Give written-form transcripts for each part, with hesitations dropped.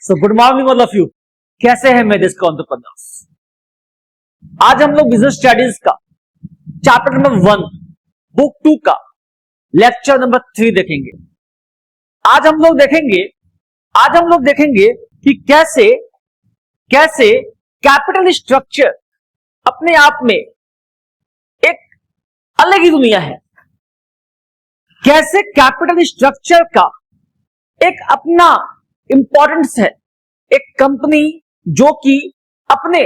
So good morning all of you. कैसे हैं मेरे एंटरप्रेन्योर्स? आज हम लोग बिजनेस स्टडीज का चैप्टर नंबर 1 बुक 2 का लेक्चर नंबर 3 देखेंगे। आज हम लोग देखेंगे कि कैसे कैपिटल स्ट्रक्चर अपने आप में एक अलग ही दुनिया है। कैसे कैपिटल स्ट्रक्चर का एक अपना इंपॉर्टेंस है। एक कंपनी जो कि अपने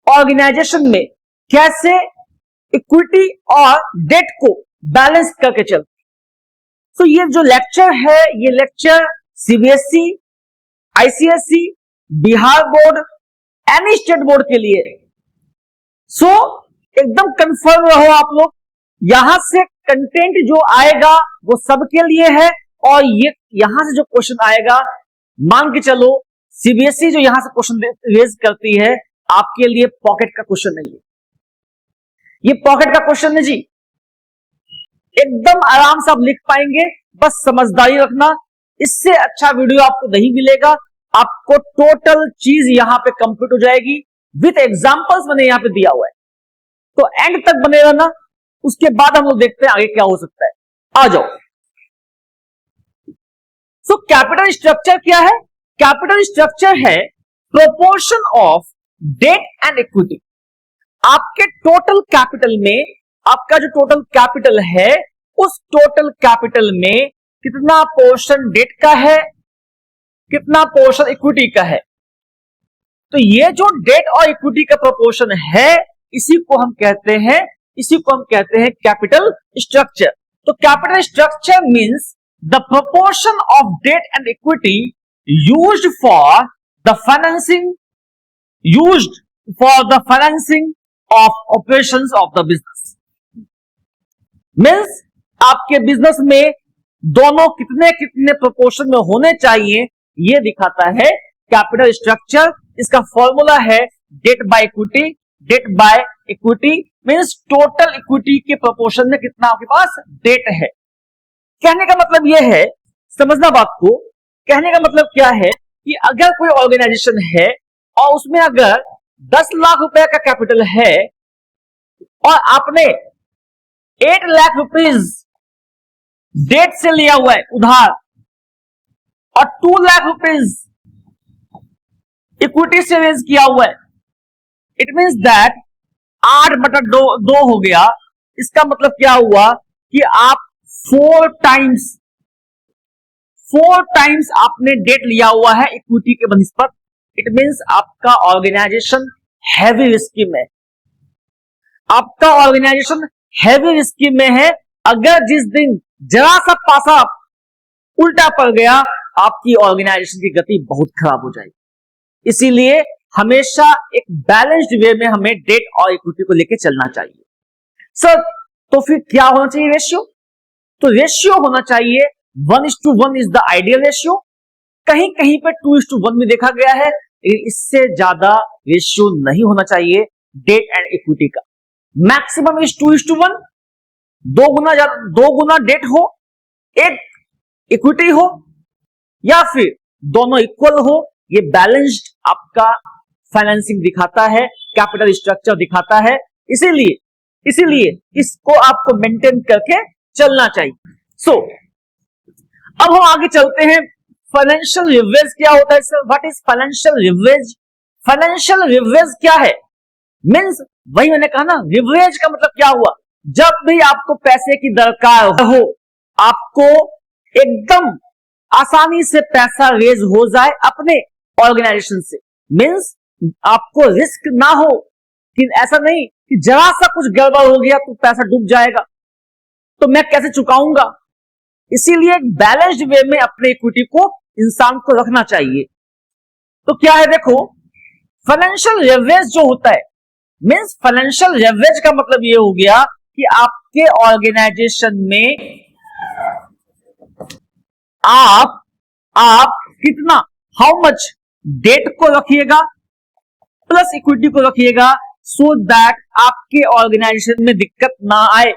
ऑर्गेनाइजेशन में कैसे इक्विटी और डेट को बैलेंस करके चलती। तो ये जो लेक्चर है, ये lecture CBSE, ICSE, Bihar board, any state board के लिए है। सो एकदम कंफर्म रहो आप लोग, यहां से कंटेंट जो आएगा वो सबके लिए है। और ये यहां से जो क्वेश्चन आएगा, मान के चलो सीबीएसई जो यहां से क्वेश्चन रेज करती है, आपके लिए पॉकेट का क्वेश्चन नहीं है। ये पॉकेट का क्वेश्चन है जी, एकदम आराम से आप लिख पाएंगे। बस समझदारी रखना, इससे अच्छा वीडियो आपको नहीं मिलेगा। आपको टोटल चीज यहां पे कंप्लीट हो जाएगी विथ एग्जांपल्स मैंने यहां पे दिया हुआ है। तो एंड तक बने रहना, उसके बाद हम लोग देखते हैं आगे क्या हो सकता है। आ जाओ। सो कैपिटल स्ट्रक्चर क्या है? कैपिटल स्ट्रक्चर है proportion of debt and equity. आपके टोटल कैपिटल में, आपका जो टोटल कैपिटल है, उस टोटल कैपिटल में कितना पोर्शन डेट का है, कितना पोर्शन इक्विटी का है। तो ये जो डेट और इक्विटी का प्रोपोर्शन है, इसी को हम कहते हैं कैपिटल स्ट्रक्चर। तो capital structure means the proportion of debt and equity used for the financing of operations of the business. Means आपके बिजनेस में दोनों कितने कितने प्रोपोर्शन में होने चाहिए, ये दिखाता है कैपिटल स्ट्रक्चर। इसका फॉर्मूला है debt by equity. Debt by equity means total equity के प्रोपोर्शन में कितना आपके पास डेट है। कहने का मतलब यह है, समझना बात को, कहने का मतलब क्या है कि अगर कोई ऑर्गेनाइजेशन है और उसमें अगर 10 लाख रुपए का कैपिटल है और आपने 8 लाख रुपीज डेट से लिया हुआ है उधार और 2 लाख रुपीज इक्विटी से रेज किया हुआ है, इट मींस दैट 8/2 हो गया। इसका मतलब क्या हुआ कि आप 4 टाइम्स आपने डेट लिया हुआ है इक्विटी के बनिस्पत। इट मींस आपका ऑर्गेनाइजेशन हैवी रिस्की में, आपका ऑर्गेनाइजेशन हैवी रिस्की में है। अगर जिस दिन जरा सा पासा उल्टा पड़ गया, आपकी ऑर्गेनाइजेशन की गति बहुत खराब हो जाएगी। इसीलिए हमेशा एक बैलेंस्ड वे में हमें डेट और इक्विटी को लेकर चलना चाहिए। सर, तो फिर क्या होना चाहिए रेशियो? तो रेशियो होना चाहिए 1:1 इज द आइडियल रेशियो। कहीं कहीं पे 2:1 में देखा गया है, लेकिन इससे ज्यादा रेशियो नहीं होना चाहिए डेट एंड इक्विटी का। मैक्सिमम इज 2:1, 2 गुना डेट हो, 1 इक्विटी हो, या फिर दोनों इक्वल हो। ये बैलेंस्ड आपका फाइनेंसिंग दिखाता है, कैपिटल स्ट्रक्चर दिखाता है। इसीलिए इसको आपको मेंटेन करके चलना चाहिए। सो अब हम आगे चलते हैं। फाइनेंशियल लिवरेज क्या होता है sir? What is financial leverage? Financial leverage क्या है? मींस वही मैंने कहा ना, लिवरेज का मतलब क्या हुआ? जब भी आपको पैसे की दरकार हो, आपको एकदम आसानी से पैसा रेज हो जाए अपने ऑर्गेनाइजेशन से, मींस आपको रिस्क ना हो, कि ऐसा नहीं कि जरा सा कुछ गड़बड़ हो गया तो पैसा डूब जाएगा, तो मैं कैसे चुकाऊंगा। इसीलिए एक बैलेंस्ड वे में अपने इक्विटी को इंसान को रखना चाहिए। तो क्या है, देखो, फाइनेंशियल लेवरेज जो होता है, मींस फाइनेंशियल लेवरेज का मतलब ये हो गया कि आपके ऑर्गेनाइजेशन में आप कितना, हाउ मच डेट को रखिएगा प्लस इक्विटी को रखिएगा, सो दैट आपके ऑर्गेनाइजेशन में दिक्कत ना आए।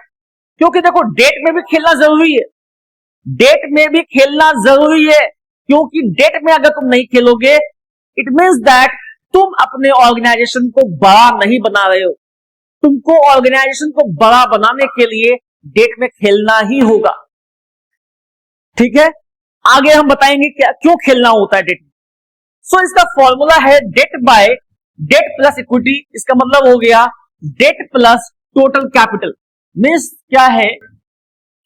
क्योंकि देखो, डेट में भी खेलना जरूरी है, क्योंकि डेट में अगर तुम नहीं खेलोगे इट मीन्स दैट तुम अपने ऑर्गेनाइजेशन को बड़ा नहीं बना रहे हो। तुमको ऑर्गेनाइजेशन को बड़ा बनाने के लिए डेट में खेलना ही होगा। ठीक है, आगे हम बताएंगे क्या क्यों खेलना होता है डेट में। सो इसका फॉर्मूला है debt by debt plus equity. इसका मतलब हो गया debt plus total capital. Means क्या है,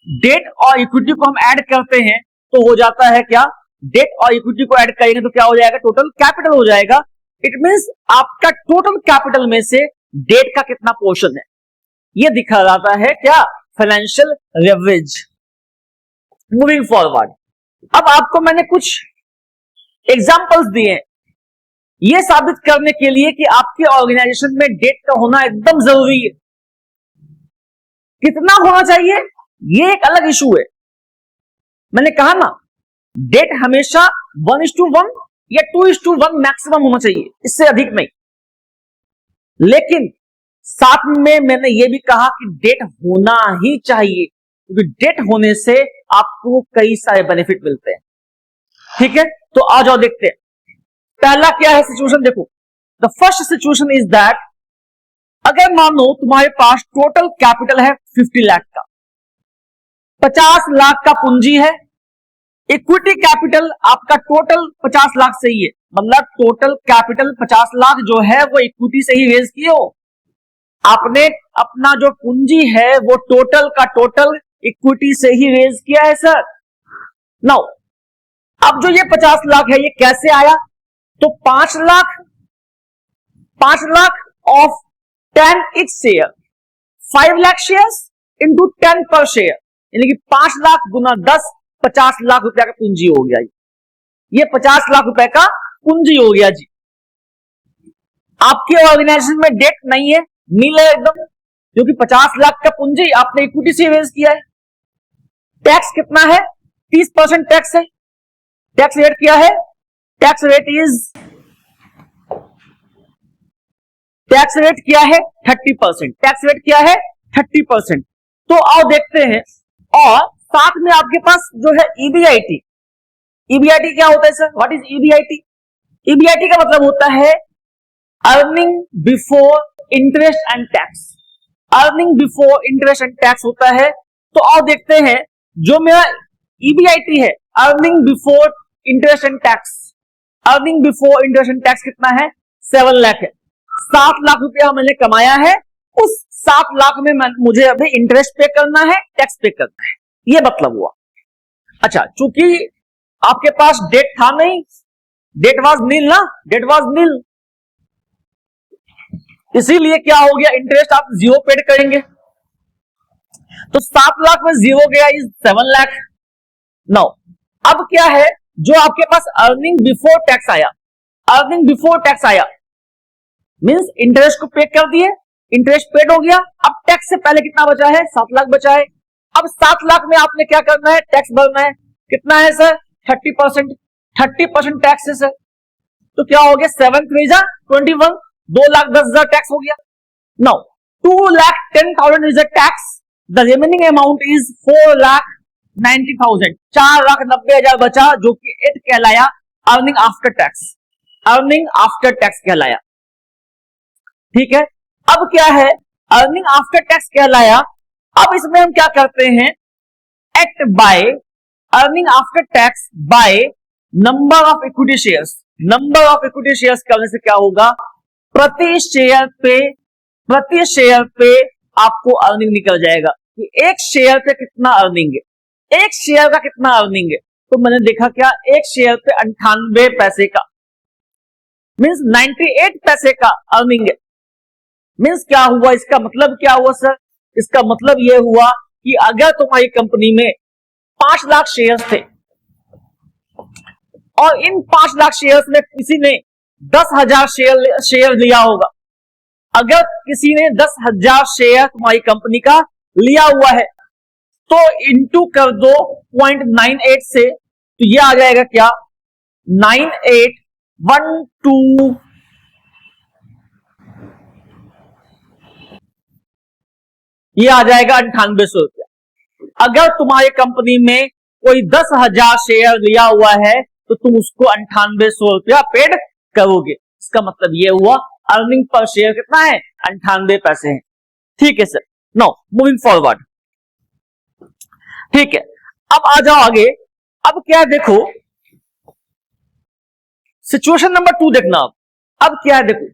डेट और इक्विटी को हम ऐड करते हैं तो हो जाता है क्या, डेट और इक्विटी को ऐड करेंगे तो क्या हो जाएगा, टोटल कैपिटल हो जाएगा। इट मीन्स आपका टोटल कैपिटल में से डेट का कितना पोर्शन है ये दिखा जाता है क्या, फाइनेंशियल लेवरेज। मूविंग फॉरवर्ड, अब आपको मैंने कुछ एग्जांपल्स दिए हैं ये साबित करने के लिए कि आपके ऑर्गेनाइजेशन में डेट का होना एकदम जरूरी है। कितना होना चाहिए ये एक अलग इशू है। मैंने कहा ना, डेट हमेशा 1:1 या 2:1 मैक्सिमम होना चाहिए, इससे अधिक नहीं। लेकिन साथ में मैंने ये भी कहा कि डेट होना ही चाहिए, क्योंकि डेट होने से आपको कई सारे बेनिफिट मिलते हैं। ठीक है, तो आ जाओ देखते हैं पहला क्या है सिचुएशन। देखो, the first situation is that अगर मानो तुम्हारे पास टोटल कैपिटल है 50 लाख का, 50 लाख का पूंजी है, इक्विटी कैपिटल आपका टोटल 50 लाख से ही है, मतलब टोटल कैपिटल 50 लाख जो है वो इक्विटी से ही रेज किए हो। आपने अपना जो पूंजी है वो टोटल का टोटल इक्विटी से ही रेज किया है सर। नाउ अब जो ये 50 लाख है ये कैसे आया, तो 5 lakh of 10 each share, 5 lakh shares into 10 पर शेयर, यानी कि 5 लाख गुना 10, 50 लाख रुपए का पूंजी हो गया। ये 50 लाख रुपए का पूंजी हो गया जी। आपके ऑर्गेनाइजेशन में डेट नहीं है, नील है एकदम, क्योंकि 50 लाख का पूंजी आपने इक्विटी से रेज किया है। टैक्स कितना है, 30% टैक्स है। टैक्स रेट क्या है, टैक्स रेट क्या है 30%। टैक्स रेट क्या है 30%। तो आओ देखते हैं, और साथ में आपके पास जो है ईबीआईटी। ईबीआईटी क्या होता है sir, what is EBIT? EBIT का मतलब होता है earning before interest and tax. Earning before interest and tax होता है। तो आओ देखते हैं, जो मेरा ईबीआईटी है earning before interest and tax, earning before interest and tax कितना है, 7 लाख है। 7 लाख रुपया मैंने कमाया है, उस 7 लाख में मुझे अभी इंटरेस्ट पे करना है, टैक्स पे करना है, ये मतलब हुआ। अच्छा, चूंकि आपके पास डेट था नहीं, डेट वाज नील ना, डेट वाज नील, इसीलिए क्या हो गया, इंटरेस्ट आप 0 पेड करेंगे। तो 7 लाख में 0 गया इज 7 लाख। नाउ अब क्या है, जो आपके पास अर्निंग बिफोर टैक्स आया, अर्निंग बिफोर टैक्स आया मींस इंटरेस्ट को पे कर दिए, इंटरेस्ट पेड हो गया। अब टैक्स से पहले कितना बचा है, 7 लाख बचा है। अब 7 लाख में आपने क्या करना है, टैक्स भरना है। कितना है सर, 30%। 30% टैक्स है सर, तो क्या हो गया, 7 3 जा 21, 2,10,000 टैक्स हो गया। Now 2,10,000 is a tax, the remaining amount is 4,90,000। 4,90,000 बचा, जो कि इट कहलाया earning after tax, earning after tax कहलाया। ठीक है, अब क्या है, अर्निंग आफ्टर टैक्स कहलाया। अब इसमें हम क्या करते हैं, act by earning after tax bye number of equity shares. Number of equity shares करने से क्या होगा, प्रति शेयर पे आपको अर्निंग निकल जाएगा कि एक शेयर पे कितना अर्निंग है, एक शेयर का कितना अर्निंग है। तो मैंने देखा क्या, एक शेयर पे 98 पैसे का, मींस 98 पैसे का अर्निंग है। मींस क्या हुआ, इसका मतलब क्या हुआ सर, इसका मतलब यह हुआ कि अगर तुम्हारी कंपनी में 5 लाख शेयर्स थे और इन 5 लाख शेयर्स में किसी ने 10,000 शेयर लिया होगा, अगर किसी ने 10,000 शेयर तुम्हारी कंपनी का लिया हुआ है तो इंटू कर दो 0.98 से, तो ये आ जाएगा क्या, 9812, ये आ जाएगा 9800 रुपया। अगर तुम्हारी कंपनी में कोई 10,000 शेयर लिया हुआ है तो तुम उसको 9800 रुपया पेड करोगे। इसका मतलब ये हुआ अर्निंग पर शेयर कितना है, 98 पैसे है। ठीक है सर, नो मूविंग फॉरवर्ड। ठीक है, अब आ जाओ आगे। अब क्या है देखो, सिचुएशन नंबर 2 देखना। अब क्या है देखो,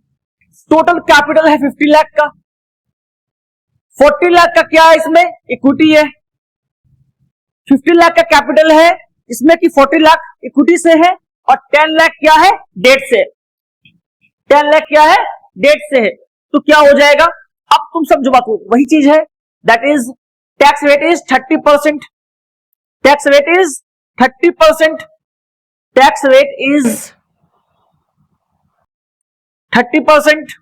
टोटल कैपिटल है 50 लाख का, 40 लाख का क्या है इसमें इक्विटी है, 50 लाख का कैपिटल है इसमें कि 40 लाख इक्विटी से है, और 10 लाख क्या है डेट से, 10 लाख क्या है डेट से है। तो क्या हो जाएगा, अब तुम समझो बात को, वही चीज है, that is tax rate is 30%, tax rate is 30%, tax rate is 30%।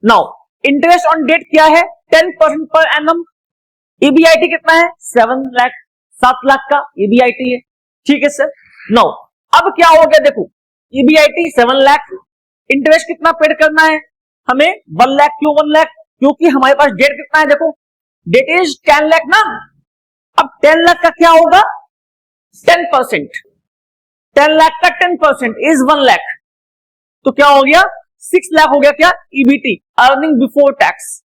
Now interest on debt क्या है 10% पर एनम, ईबीआईटी कितना है 7 लाख का ईबीआईटी है। ठीक है सर, नाउ अब क्या हो गया देखो, ईबीआईटी 7 लाख, इंटरेस्ट कितना पेड करना है हमें 1 लाख, क्यों 1 लाख, क्योंकि हमारे पास डेट कितना है देखो, डेट इज 10 लाख ना। अब 10 लाख का क्या होगा 10%, 10 लाख का 10% इज 1 लाख, तो क्या हो गया 6 लाख हो गया क्या ईबीटी, अर्निंग बिफोर टैक्स।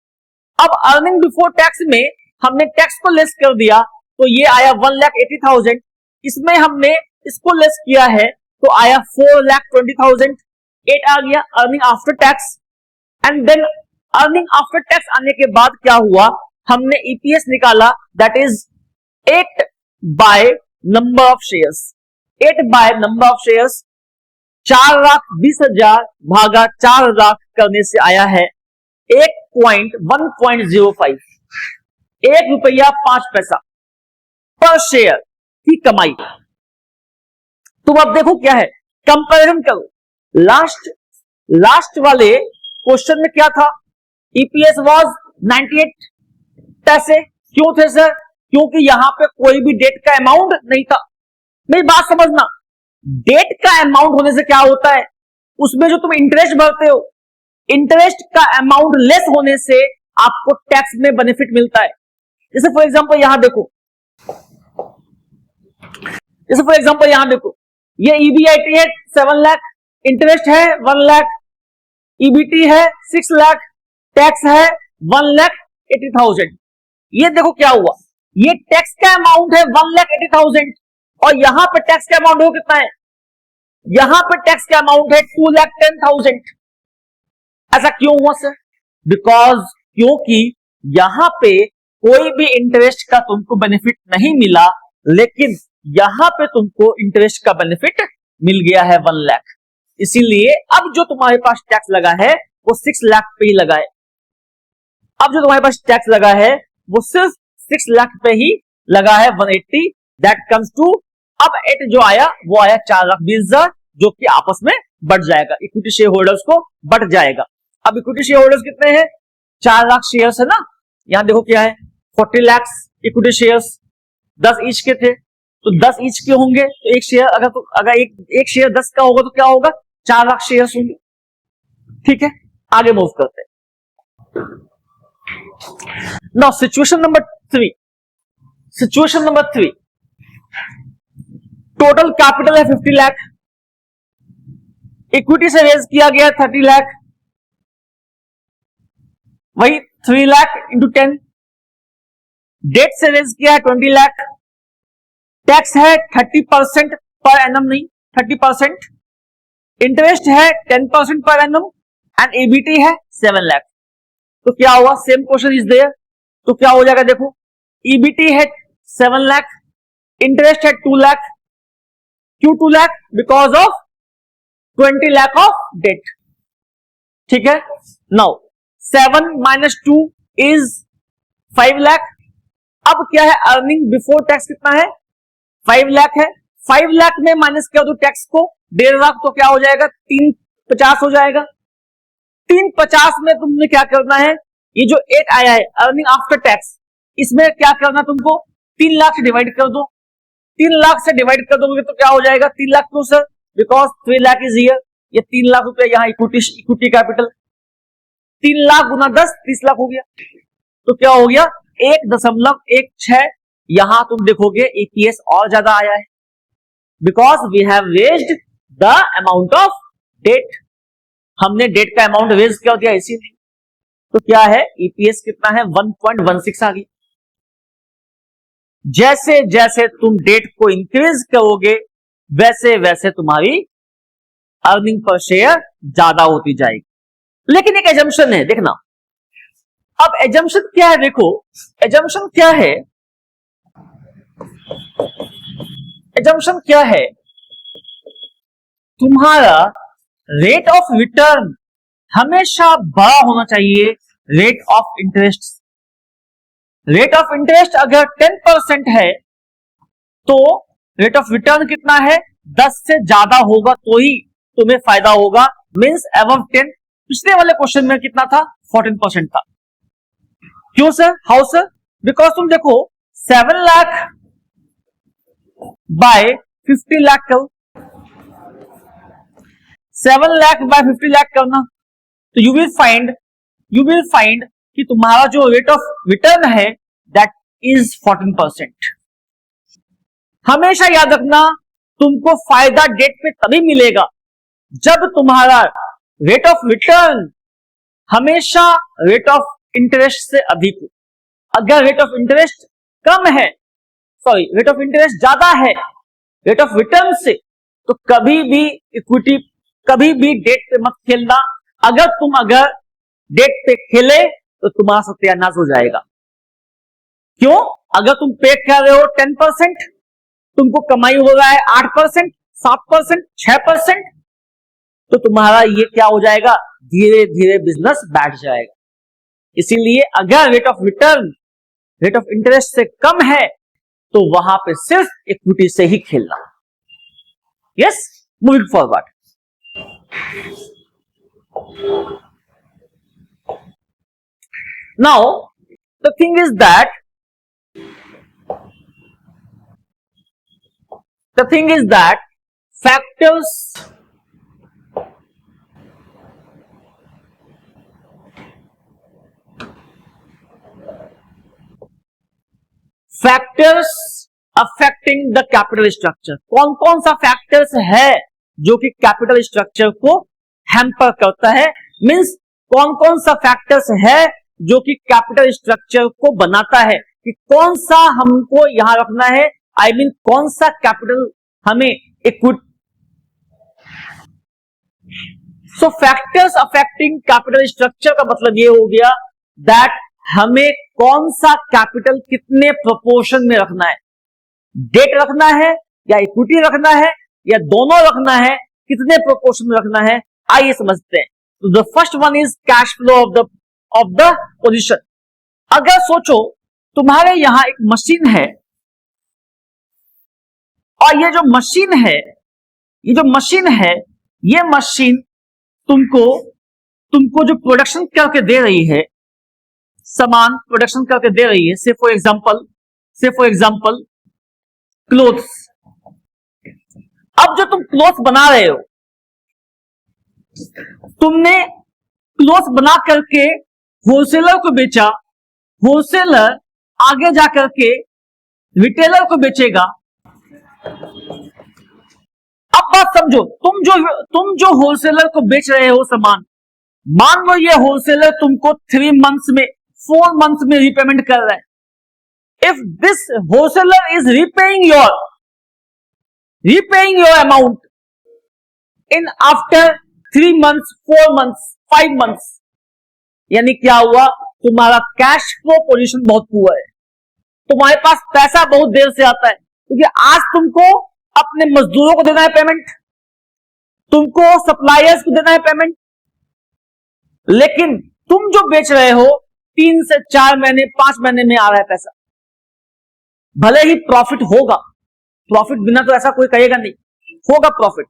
अब अर्निंग बिफोर टैक्स में हमने टैक्स को लेस कर दिया, तो ये आया 1,80,000, इसमें हमने इसको लेस किया है तो आया 4,20,000, 8 आ गया earning after tax. And then earning after tax आने के बाद क्या हुआ, हमने ईपीएस निकाला, that is 8 by number of shares, 8 by number of shares, 4,20,000 भागा 4 लाख करने से आया है 1.05, 1 रुपया 5 पैसा पर शेयर की कमाई। तुम अब देखो क्या है, कंपैरिजन करो, लास्ट वाले क्वेश्चन में क्या था, ईपीएस वाज 98 पैसे, क्यों थे सर, क्योंकि यहां पे कोई भी डेट का अमाउंट नहीं था। मेरी बात समझना, डेट का अमाउंट होने से क्या होता है, उसमें जो तुम इंटरेस्ट भरते हो, इंटरेस्ट का अमाउंट लेस होने से आपको टैक्स में बेनिफिट मिलता है। जैसे फॉर एग्जांपल यहां देखो, ये ईबीआईटी है 7 लाख, इंटरेस्ट है 1 लाख, ईबीटी है 6 लाख, टैक्स है 1,80,000। ये देखो क्या हुआ, ये टैक्स का अमाउंट है 1,80,000 और यहां पे टैक्स का अमाउंट हो कितना है, यहां पे टैक्स का अमाउंट है 2,10,000। ऐसा क्यों हुआ सर, बिकॉज क्योंकि यहां पे कोई भी इंटरेस्ट का तुमको बेनिफिट नहीं मिला, लेकिन यहां पे तुमको इंटरेस्ट का बेनिफिट मिल गया है 1 लाख, इसीलिए अब जो तुम्हारे पास टैक्स लगा है वो 6 लाख पे ही लगा है। अब जो तुम्हारे पास टैक्स लगा है वो सिर्फ 6 लाख पे ही लगा है, 180, दैट कम्स टू, अब 8 जो आया वो आया 4,20,000, जो कि आपस में बढ़ जाएगा, इक्विटी शेयर होल्डर्स को बढ़ जाएगा। अब इक्विटी शेयर होल्डर्स कितने हैं, 4 लाख शेयर्स है ना, यहां देखो क्या है 40 लाख इक्विटी शेयर्स, 10 ईच के थे, तो 10 ईच के होंगे, तो एक शेयर अगर एक शेयर 10 का होगा तो क्या होगा 4 लाख शेयर होंगे। ठीक है, आगे मूव करते हैं। Now situation number 3, total capital है 50 लाख, इक्विटी से रेज किया गया 30 लाख, वही 3 लाख इंटू 10, डेट से रेज किया है 20 लाख, टैक्स है 30% पर एनम, नहीं 30%, इंटरेस्ट है 10% पर एनम, एंड ईबीटी है 7 लाख। तो क्या हुआ, सेम क्वेश्चन इज देयर, तो क्या हो जाएगा देखो, ईबीटी है 7 लाख, इंटरेस्ट है 2 लाख, क्यों 2 lakh, because of 20 lakh of debt. ठीक है, नाउ 7 माइनस 2 इज 5 लाख। अब क्या है, अर्निंग बिफोर टैक्स कितना है 5 लाख है, 5 लाख में माइनस कर दो टैक्स को 1.5 लाख, तो क्या हो जाएगा 350 हो जाएगा। 350 में तुमने क्या करना है, ये जो 8 आया है अर्निंग आफ्टर टैक्स, इसमें क्या करना तुमको 3 लाख से डिवाइड कर दो, 3 लाख से डिवाइड कर दोगे तो क्या हो जाएगा 3 लाख, क्यों sir, because 3 lakh is here, ये 3 लाख रुपए यहाँ इक्विटी कैपिटल, 3 लाख गुना 10 30 लाख हो गया, तो क्या हो गया 1.16, यहां तुम देखोगे ईपीएस और ज्यादा आया है, because we have raised the amount of debt, हमने डेट का अमाउंट रेज कर दिया इसीलिए। तो क्या है, ईपीएस कितना है, 1.16 आ गई। जैसे जैसे तुम डेट को इंक्रीज करोगे वैसे वैसे तुम्हारी अर्निंग पर शेयर ज्यादा होती जाएगी। लेकिन एक एजम्पशन है, देखना अब एजम्पशन क्या है, देखो एजम्पशन क्या है, एजम्पशन क्या है, तुम्हारा रेट ऑफ रिटर्न हमेशा बड़ा होना चाहिए rate of interest. Rate of interest अगर 10% है तो रेट ऑफ रिटर्न कितना है, 10 से ज्यादा होगा तो ही तुम्हें फायदा होगा, मींस अबव 10। पिछले वाले क्वेश्चन में कितना था, 14% था। क्यों सर, हाउ सर, बिकॉज तुम देखो 7 लाख बाय 50 लाख करो, 7 लाख बाय 50 लाख करना, तो यू विल फाइंड कि तुम्हारा जो रेट ऑफ रिटर्न है दैट इज 14%। हमेशा याद रखना, तुमको फायदा डेट पे तभी मिलेगा जब तुम्हारा रेट ऑफ रिटर्न हमेशा रेट ऑफ इंटरेस्ट से अधिक हो। अगर रेट ऑफ इंटरेस्ट कम है, सॉरी रेट ऑफ इंटरेस्ट ज्यादा है रेट ऑफ रिटर्न से, तो कभी भी इक्विटी, कभी भी डेट पे मत खेलना। अगर डेट पे खेले तो तुम्हारा सत्यानाश हो जाएगा। क्यों, अगर तुम पे कर रहे हो 10%, तुमको कमाई हो रहा है 8%, 7%, 6%, तो तुम्हारा ये क्या हो जाएगा, धीरे धीरे बिजनेस बैठ जाएगा। इसीलिए अगर rate of return rate of interest से कम है तो वहां पे सिर्फ इक्विटी से ही खेलना। Yes, moving forward. Now, the thing is that factors affecting the capital structure, कौन कौन सा फैक्टर्स है जो कि कैपिटल स्ट्रक्चर को हैम्पर करता है, मींस कौन कौन सा फैक्टर्स है जो कि कैपिटल स्ट्रक्चर को बनाता है, कि कौन सा हमको यहां रखना है, आई मीन कौन सा कैपिटल हमें इक्विटी। सो फैक्टर्स अफेक्टिंग कैपिटल स्ट्रक्चर का मतलब ये हो गया दैट हमें कौन सा कैपिटल कितने प्रोपोर्शन में रखना है, डेट रखना है या इक्विटी रखना है या दोनों रखना है, कितने प्रोपोर्शन में रखना है, आइए समझते हैं। तो the first one is cash flow of the position. अगर सोचो तुम्हारे यहां एक मशीन है और ये जो मशीन है ये मशीन तुमको जो प्रोडक्शन करके दे रही है, सामान प्रोडक्शन करके दे रही है, से फॉर एग्जांपल क्लोथ्स। अब जो तुम क्लोथ बना रहे हो, तुमने क्लोथ बना करके होलसेलर को बेचा, होलसेलर आगे जाकर के रिटेलर को बेचेगा। अब बात समझो, तुम जो होलसेलर को बेच रहे हो सामान, मान लो ये होलसेलर तुमको 3 मंथ्स में 4 मंथ्स में रीपेमेंट कर रहा है। If this wholesaler is repaying your amount in after 3 months, 4 months, 5 months, यानी क्या हुआ, तुम्हारा कैश फ्लो पोजीशन बहुत पुअर है, तुम्हारे पास पैसा बहुत देर से आता है, क्योंकि आज तुमको अपने मजदूरों को देना है पेमेंट, तुमको सप्लायर्स को देना है पेमेंट, लेकिन तुम जो बेच रहे हो 3 से 4 महीने 5 महीने में आ रहा है पैसा। भले ही प्रॉफिट होगा, प्रॉफिट बिना तो ऐसा कोई कहेगा नहीं, होगा प्रॉफिट,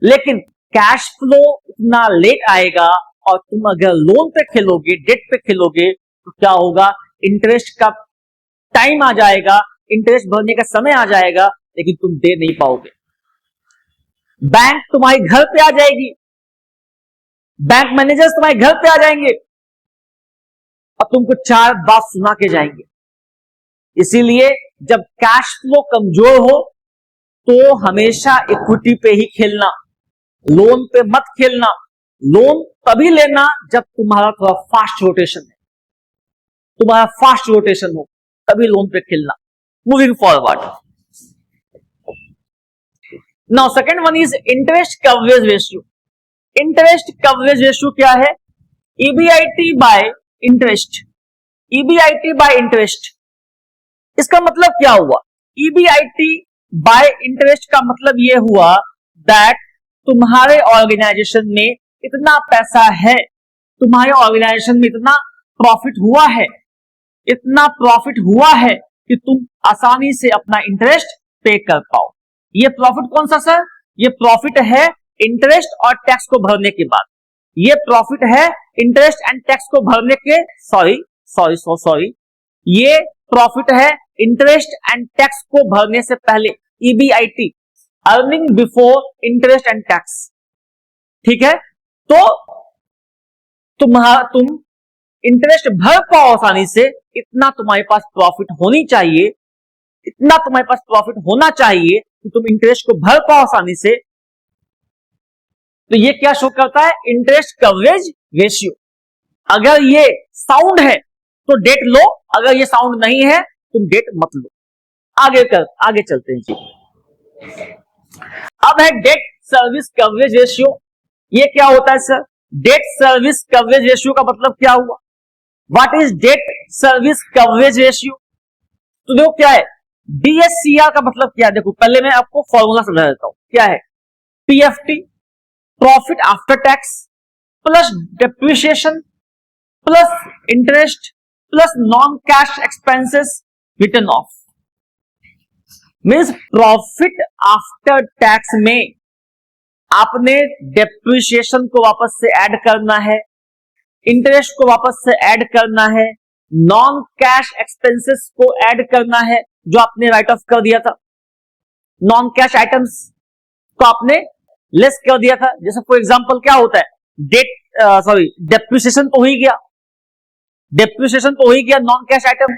लेकिन कैश फ्लो इतना लेट आएगा। और तुम अगर लोन पे खेलोगे, डेट पे खेलोगे, तो क्या होगा, इंटरेस्ट का टाइम आ जाएगा, इंटरेस्ट भरने का समय आ जाएगा, लेकिन तुम दे नहीं पाओगे। बैंक तुम्हारे घर पे आ जाएगी, बैंक मैनेजर्स तुम्हारे घर पे आ जाएंगे और तुमको 4 बात सुना के जाएंगे। इसीलिए जब कैश फ्लो कमजोर हो तो हमेशा इक्विटी पे ही खेलना, लोन पे मत खेलना। लोन तभी लेना जब तुम्हारा थोड़ा फास्ट रोटेशन है, तुम्हारा फास्ट रोटेशन हो, तभी लोन पे खेलना। Moving forward, now second one is interest coverage ratio. Interest coverage ratio क्या है? EBIT bye interest. EBIT bye interest, इसका मतलब क्या हुआ? ईबीआईटी बाय इंटरेस्ट का मतलब यह हुआ दैट तुम्हारे ऑर्गेनाइजेशन में इतना पैसा है, तुम्हारे ऑर्गेनाइजेशन में इतना प्रॉफिट हुआ है, इतना प्रॉफिट हुआ है कि तुम आसानी से अपना इंटरेस्ट पे कर पाओ। ये प्रॉफिट कौन सा सर? ये प्रॉफिट है इंटरेस्ट और टैक्स को भरने के बाद। ये प्रॉफिट है इंटरेस्ट एंड टैक्स को भरने के सॉरी ये प्रॉफिट है इंटरेस्ट एंड टैक्स को भरने से पहले। EBIT, earning before interest and tax. ठीक है, तो तुम इंटरेस्ट भर पाओ आसानी से, इतना तुम्हारे पास प्रॉफिट होनी चाहिए, इतना तुम्हारे पास प्रॉफिट होना चाहिए कि तुम इंटरेस्ट को भर पाओ आसानी से। तो ये क्या शो करता है? Interest coverage ratio. अगर ये साउंड है तो डेट लो, अगर ये साउंड नहीं है तुम डेट मत लो। आगे चलते हैं जी। अब है डेट सर्विस कवरेज रेशियो। ये क्या होता है sir? Debt service coverage ratio का मतलब क्या हुआ? What is debt service coverage ratio? तो देखो क्या है, डीएससीआर का मतलब क्या है? देखो पहले मैं आपको फॉर्मूला समझा देता हूं। क्या है? PFT, profit after tax plus depreciation plus interest plus non cash expenses return of. Means profit after tax में आपने डेप्रिसिएशन को वापस से ऐड करना है, इंटरेस्ट को वापस से ऐड करना है, नॉन कैश एक्सपेंसेस को ऐड करना है जो आपने राइट ऑफ कर दिया था, नॉन कैश आइटम्स को आपने लेस कर दिया था। जैसे फॉर एग्जांपल क्या होता है, डेप्रिसिएशन तो हो ही गया, डेप्रिसिएशन तो हो ही गया, नॉन कैश आइटम।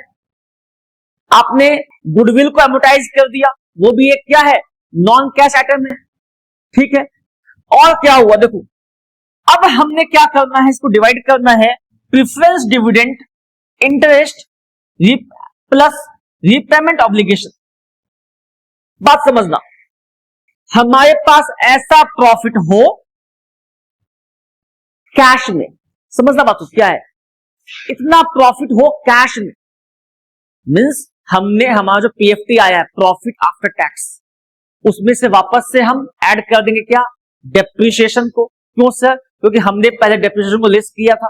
आपने गुडविल को एमोटाइज कर दिया, वो भी एक क्या है? नॉन कैश आइटम है। ठीक है, और क्या हुआ देखो, अब हमने क्या करना है, इसको डिवाइड करना है। Preference dividend, interest plus repayment obligation. बात समझना, हमारे पास ऐसा प्रॉफिट हो कैश में, समझना बात क्या है, इतना प्रॉफिट हो कैश में, मींस हमने हमारा जो पीएफटी आया है प्रॉफिट आफ्टर टैक्स, उसमें से वापस से हम ऐड कर देंगे क्या? डेप्रिसिएशन को। क्यों सर? क्योंकि हमने पहले डेप्रिसिएशन को लेस किया था,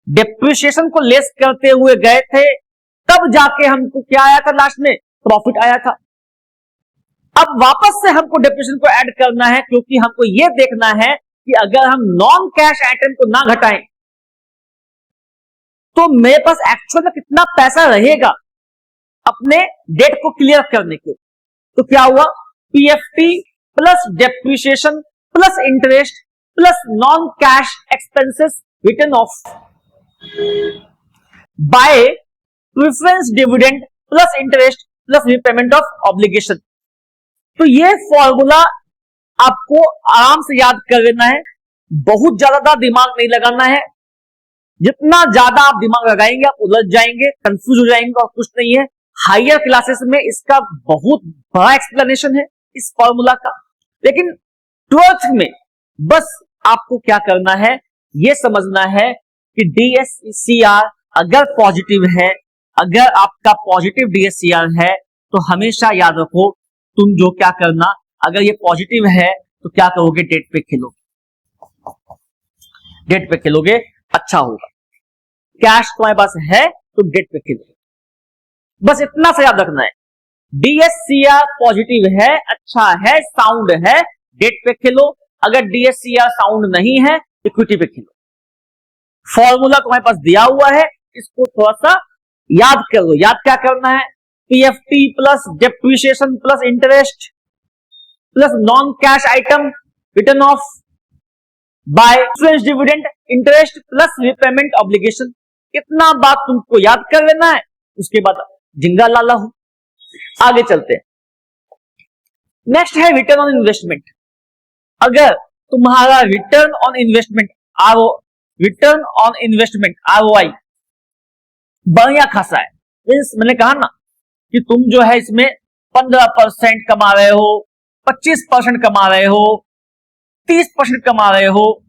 डेप्रिसिएशन को लेस करते हुए गए थे, तब जाके हमको क्या आया था? लास्ट में प्रॉफिट आया था। अब वापस से हमको डेप्रिसिएशन को ऐड करना है, क्योंकि हमको यह देखना है कि अगर हम नॉन कैश आइटम को ना घटाएं तो मेरे पास एक्चुअल में कितना पैसा रहेगा अपने डेट को क्लियर करने के। तो क्या हुआ? PFT plus depreciation plus interest plus non cash expenses return of bye preference dividend plus interest plus repayment of obligation. तो ये फॉर्मूला आपको आराम से याद कर लेना है, बहुत ज्यादा दिमाग नहीं लगाना है। जितना ज्यादा आप दिमाग लगाएंगे आप उलझ जाएंगे, कंफ्यूज हो जाएंगे और कुछ नहीं है। हायर क्लासेस में इसका बहुत बड़ा एक्सप्लेनेशन है इस फॉर्मूला का, लेकिन 12th में बस आपको क्या करना है, यह समझना है कि डीएससीआर अगर पॉजिटिव है, अगर आपका पॉजिटिव डीएससीआर है तो हमेशा याद रखो, तुम जो क्या करना, अगर ये पॉजिटिव है तो क्या करोगे? डेट पे खेलोगे, डेट पे खेलोगे, अच्छा होगा। कैश तुम्हारे पास है तो डेट पे खेलोगे, बस इतना सा याद रखना है। डीएससीआर पॉजिटिव है, अच्छा है, साउंड है, डेट पे खेलो। अगर डीएससीआर साउंड नहीं है, इक्विटी पे खेलो। फॉर्मूला तुम्हारे पास दिया हुआ है, इसको थोड़ा सा याद कर लो। याद क्या करना है? PFT plus depreciation plus interest plus non cash item return of bye preference dividend interest plus repayment obligation. इतना बात तुमको याद कर लेना है, उसके बाद जिंगा लाला हो। आगे चलते हैं। नेक्स्ट है रिटर्न ऑन इन्वेस्टमेंट। अगर तुम्हारा रिटर्न ऑन इन्वेस्टमेंट ROI बढ़िया खासा है, मीन्स मैंने कहा ना कि तुम जो है इसमें 15% कमा रहे हो, 25% कमा रहे हो, 30% कमा रहे हो,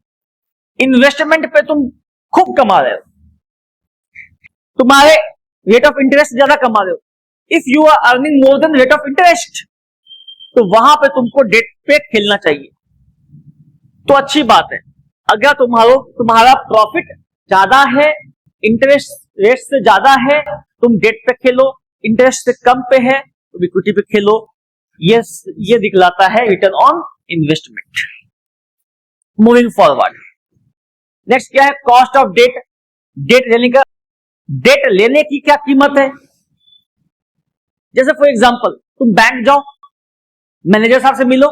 इन्वेस्टमेंट पे तुम खूब कमा रहे हो, तुम्हारे रेट ऑफ इंटरेस्ट ज्यादा कमा रहे हो, if you are earning more than rate of interest, तो वहां पे तुमको डेट पे खेलना चाहिए। तो अच्छी बात है, अगर तुम्हारा प्रॉफिट ज्यादा है, इंटरेस्ट रेट से ज्यादा है, तुम डेट पे खेलो, इंटरेस्ट से कम पे है तो इक्विटी पे खेलो। ये दिखलाता है return on investment. Moving forward, next क्या है, कॉस्ट ऑफ डेट। डेट लेने की क्या कीमत है? जैसे फॉर एग्जांपल तुम बैंक जाओ, मैनेजर साहब से मिलो,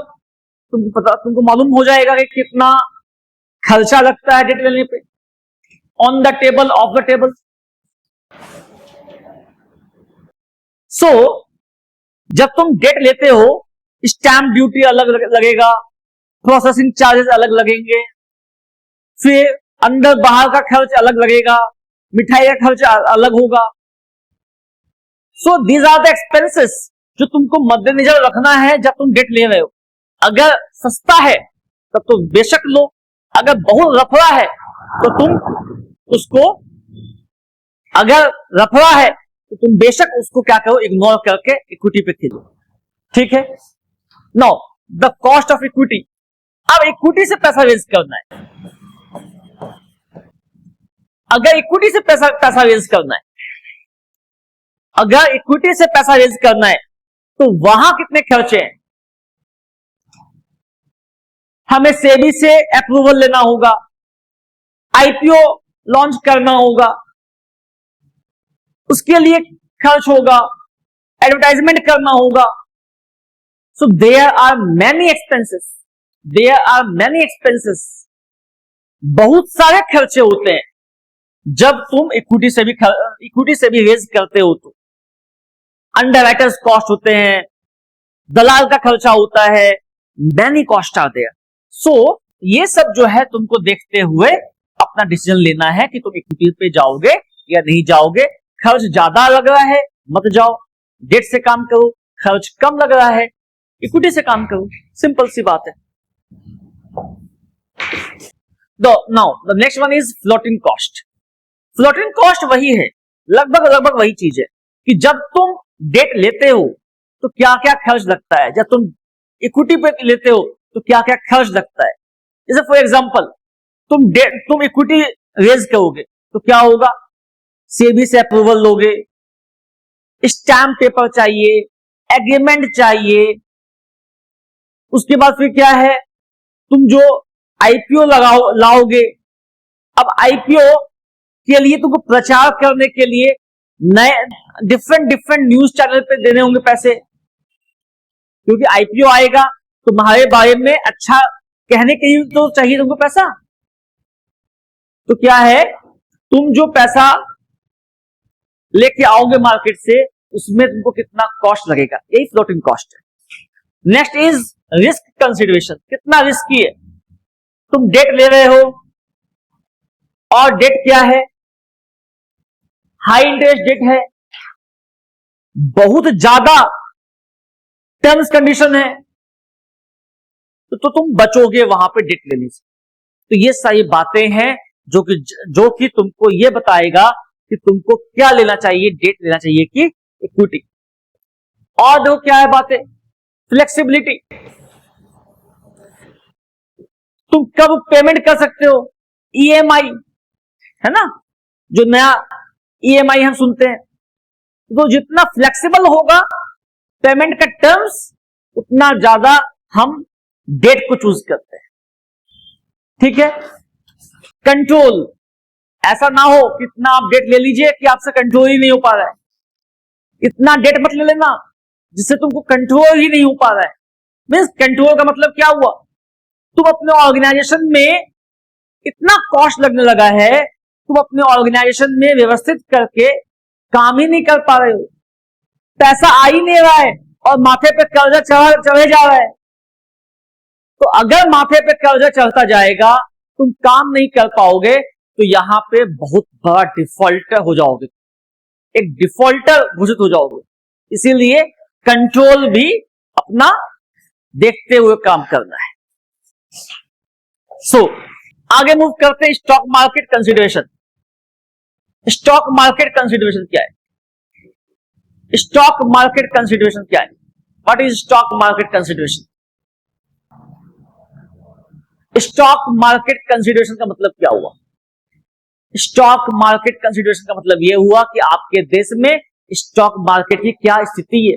तुमको मालूम हो जाएगा कि कितना खर्चा लगता है डेट लेने पे, on the table, off the table. So जब तुम डेट लेते हो, स्टैंप ड्यूटी अलग लगेगा, प्रोसेसिंग चार्जेस अलग लगेंगे, फिर अंदर बाहर का खर्च अलग लगेगा, मिठाई का खर्च अलग होगा। So these are the expenses जो तुमको मद्देनजर रखना है जब तुम डेट ले रहे हो। अगर सस्ता है तब तो बेशक लो, अगर बहुत रफड़ा है तो तुम उसको, अगर रफड़ा है तो तुम बेशक उसको क्या करो, इग्नोर करके इक्विटी पे खेलो। ठीक है, now the cost of equity. अब इक्विटी से पैसा रेज करना है, अगर इक्विटी से पैसा रेज करना है, अगर इक्विटी से पैसा रेज करना है तो वहां कितने खर्चे हैं? हमें सेबी से अप्रूवल लेना होगा, आईपीओ लॉन्च करना होगा, उसके लिए खर्च होगा, एडवर्टाइजमेंट करना होगा। So there are many expenses, बहुत सारे खर्चे होते हैं जब तुम इक्विटी से भी रेज करते हो। तो अंडरराइटर्स कॉस्ट होते हैं, दलाल का खर्चा होता है, मैनी कॉस्ट आर देयर। सो ये सब जो है तुमको देखते हुए अपना डिसीजन लेना है कि तुम इक्विटी पे जाओगे या नहीं जाओगे। खर्च ज्यादा लग रहा है मत जाओ, डेट से काम करो, खर्च कम लग रहा है इक्विटी से काम करो, सिंपल सी बात है। Now the next one is floating cost. Floating cost वही है, लगभग वही चीज है कि जब तुम डेट लेते हो तो क्या क्या खर्च लगता है, जब तुम इक्विटी पे लेते हो तो क्या क्या खर्च लगता है। जैसे फॉर एग्जांपल तुम इक्विटी रेज करोगे तो क्या होगा, सेबी से अप्रूवल लोगे, स्टैम्प पेपर चाहिए, एग्रीमेंट चाहिए, उसके बाद फिर क्या है, तुम जो आईपीओ लाओगे। अब आईपीओ के लिए तुमको प्रचार करने के लिए नए डिफरेंट न्यूज चैनल पे देने होंगे पैसे, क्योंकि आईपीओ आएगा तुम्हारे बारे में अच्छा कहने के लिए तो चाहिए तुमको पैसा। तो क्या है, तुम जो पैसा लेके आओगे मार्केट से उसमें तुमको कितना कॉस्ट लगेगा, यही फ्लोटिंग कॉस्ट है। नेक्स्ट इज रिस्क कंसिडरेशन, कितना रिस्की है। तुम डेट ले रहे हो और डेट क्या है, हाई इंटरेस्ट डेट है, बहुत ज्यादा टर्म्स कंडीशन है, तो तुम बचोगे वहां पे डेट लेने से। तो ये सारी बातें हैं जो कि तुमको ये बताएगा कि तुमको क्या लेना चाहिए, डेट लेना चाहिए कि इक्विटी। और देखो क्या है बातें, फ्लेक्सिबिलिटी, तुम कब पेमेंट कर सकते हो, ईएमआई है ना, जो नया ईएमआई हम सुनते हैं, तो जितना फ्लेक्सिबल होगा पेमेंट का टर्म्स उतना ज्यादा हम डेट को चूज करते हैं। ठीक है, कंट्रोल, ऐसा ना हो कि इतना आप डेट ले लीजिए कि आपसे कंट्रोल ही नहीं हो पा रहा है, इतना डेट मत ले लेना जिससे तुमको कंट्रोल ही नहीं हो पा रहा है। मीन्स कंट्रोल का मतलब क्या हुआ, तुम अपने ऑर्गेनाइजेशन में इतना कॉस्ट लगने लगा है, तुम अपने ऑर्गेनाइजेशन में व्यवस्थित करके काम ही नहीं कर पा रहे हो, पैसा आ ही नहीं रहा है और माथे पे कर्जा चढ़े जा रहा है। तो अगर माथे पे कर्जा चढ़ता जाएगा, तुम काम नहीं कर पाओगे, तो यहां पे बहुत बड़ा डिफॉल्टर हो जाओगे, एक डिफॉल्टर घोषित हो जाओगे। इसीलिए कंट्रोल भी अपना देखते हुए काम करना है। सो आगे मूव करते हैं stock market consideration. Stock market consideration क्या है? स्टॉक मार्केट कंसिडरेशन क्या है? What is stock market consideration? Stock market consideration का मतलब क्या हुआ? स्टॉक मार्केट कंसिडरेशन का मतलब यह हुआ कि आपके देश में स्टॉक मार्केट की क्या स्थिति है।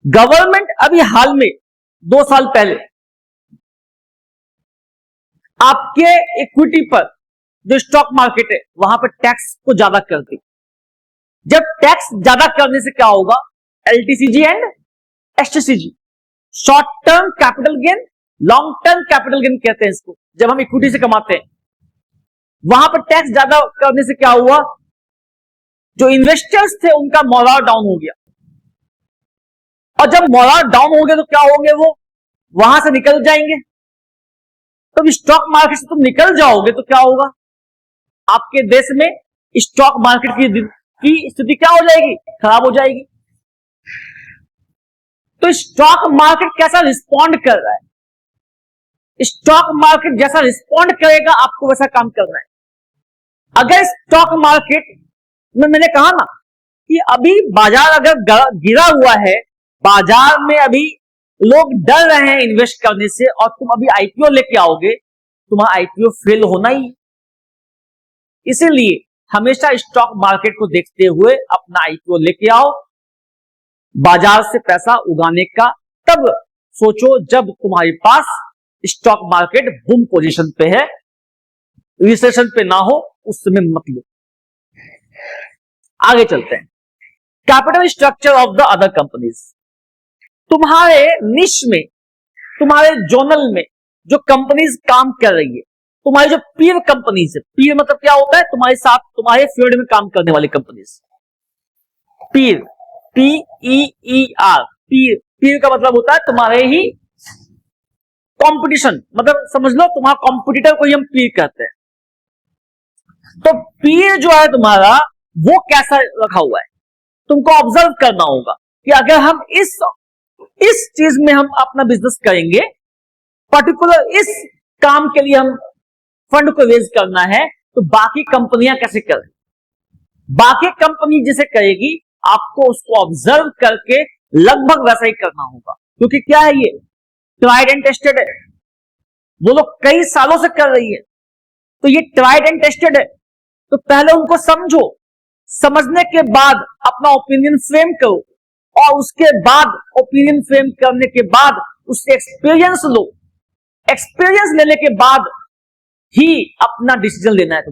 गवर्नमेंट अभी हाल में 2 साल पहले आपके इक्विटी पर जो स्टॉक मार्केट है वहां पर टैक्स को ज्यादा कर दी। जब टैक्स ज्यादा करने से क्या होगा? LTCG and STCG, short term capital gain, long term capital gain कहते हैं इसको। जब हम इक्विटी से कमाते हैं वहां पर टैक्स ज्यादा करने से क्या हुआ? जो इन्वेस्टर्स थे उनका मोराल डाउन हो गया, और जब मोराल डाउन हो गया तो क्या होंगे? वो वहां से निकल जाएंगे। तो स्टॉक मार्केट से तुम निकल जाओगे तो क्या होगा? आपके देश में स्टॉक मार्केट की स्थिति क्या हो जाएगी? खराब हो जाएगी। तो स्टॉक मार्केट कैसा रिस्पॉन्ड कर रहा है? स्टॉक मार्केट जैसा रिस्पॉन्ड करेगा आपको वैसा काम करना है। अगर स्टॉक मार्केट में मैंने कहा ना कि अभी बाजार अगर गिरा हुआ है, बाजार में अभी लोग डर रहे हैं इन्वेस्ट करने से, और तुम अभी आईपीओ लेके आओगे, तुम्हारा आईपीओ फेल होना ही। इसीलिए हमेशा स्टॉक मार्केट को देखते हुए अपना आईपीओ लेके आओ। बाजार से पैसा उगाने का तब सोचो जब तुम्हारे पास स्टॉक मार्केट बूम पोजीशन पे है, रिसेशन पे ना हो, उस समय मत लो। आगे चलते हैं। Capital structure of the other companies. तुम्हारे निश में, तुम्हारे जोनल में जो कंपनीज काम कर रही है, तुम्हारी जो पीर कंपनीज है, पीर मतलब क्या होता है? तुम्हारे साथ तुम्हारे फील्ड में काम करने वाली कंपनीज। पीर, PEER, पीर, पीर का मतलब होता है तुम्हारे ही कंपटीशन, मतलब समझ लो तुम्हारा कॉम्पिटिटर को ही हम पीर कहते हैं। तो पीर जो है तुम्हारा, वो कैसा रखा हुआ है तुमको ऑब्जर्व करना होगा कि अगर हम इस चीज में हम अपना बिजनेस करेंगे, पर्टिकुलर इस काम के लिए हम फंड को रेज करना है, तो बाकी कंपनियां कैसे करें? बाकी कंपनी जैसे करेगी आपको उसको ऑब्जर्व करके लगभग वैसा ही करना होगा, क्योंकि क्या है, ये ट्राइड एंड टेस्टेड है। वो लोग कई सालों से कर रही है, तो ये ट्राइड एंड टेस्टेड है। तो पहले उनको समझो, समझने के बाद अपना ओपिनियन फ्रेम करो, और उसके बाद ओपिनियन फ्रेम करने के बाद उससे एक्सपीरियंस लो। एक्सपीरियंस लेने के बाद ही अपना डिसीजन लेना है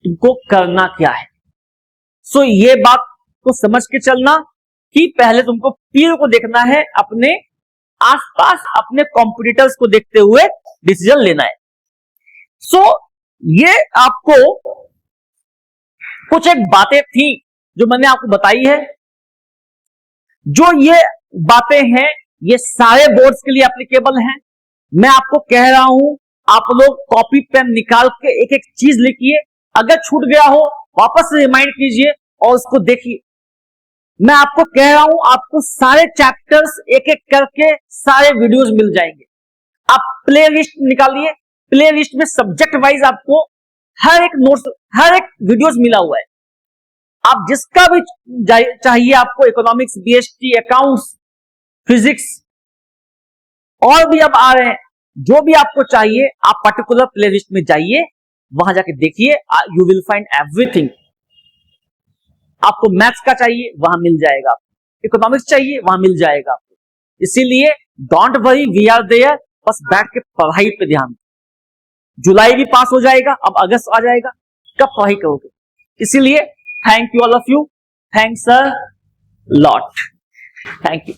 तुमको करना क्या है। सो ये बात को समझ के चलना कि पहले तुमको पीर को देखना है, अपने आसपास अपने कॉम्पिटिटर्स को देखते हुए डिसीजन लेना है। सो ये आपको कुछ एक बातें थी जो मैंने आपको बताई है। जो ये बातें हैं ये सारे बोर्ड्स के लिए एप्लीकेबल हैं। मैं आपको कह रहा हूं, आप लोग कॉपी पेन निकाल के एक एक चीज लिखिए, अगर छूट गया हो वापस से रिमाइंड कीजिए और उसको देखिए। मैं आपको कह रहा हूं, आपको सारे चैप्टर्स एक एक करके सारे वीडियोस मिल जाएंगे। आप प्ले लिस्ट निकालिए, प्ले लिस्ट में सब्जेक्ट वाइज आपको हर एक नोट्स, हर एक वीडियोस मिला हुआ है। आप जिसका भी चाहिए आपको, इकोनॉमिक्स, बीएसटी, अकाउंट्स, फिजिक्स, और भी अब आ रहे हैं, जो भी आपको चाहिए आप पर्टिकुलर प्ले लिस्ट में जाइए, वहां जाके देखिए, यू विल फाइंड एवरीथिंग। आपको मैथ्स का चाहिए वहां मिल जाएगा, आपको इकोनॉमिक्स चाहिए वहां मिल जाएगा आपको। इसीलिए don't worry, we are there. बस बैठ के पढ़ाई पे ध्यान। जुलाई भी पास हो जाएगा, अब अगस्त आ जाएगा, कब पढ़ाई करोगे? इसीलिए thank you all of you, thanks a lot, thank you.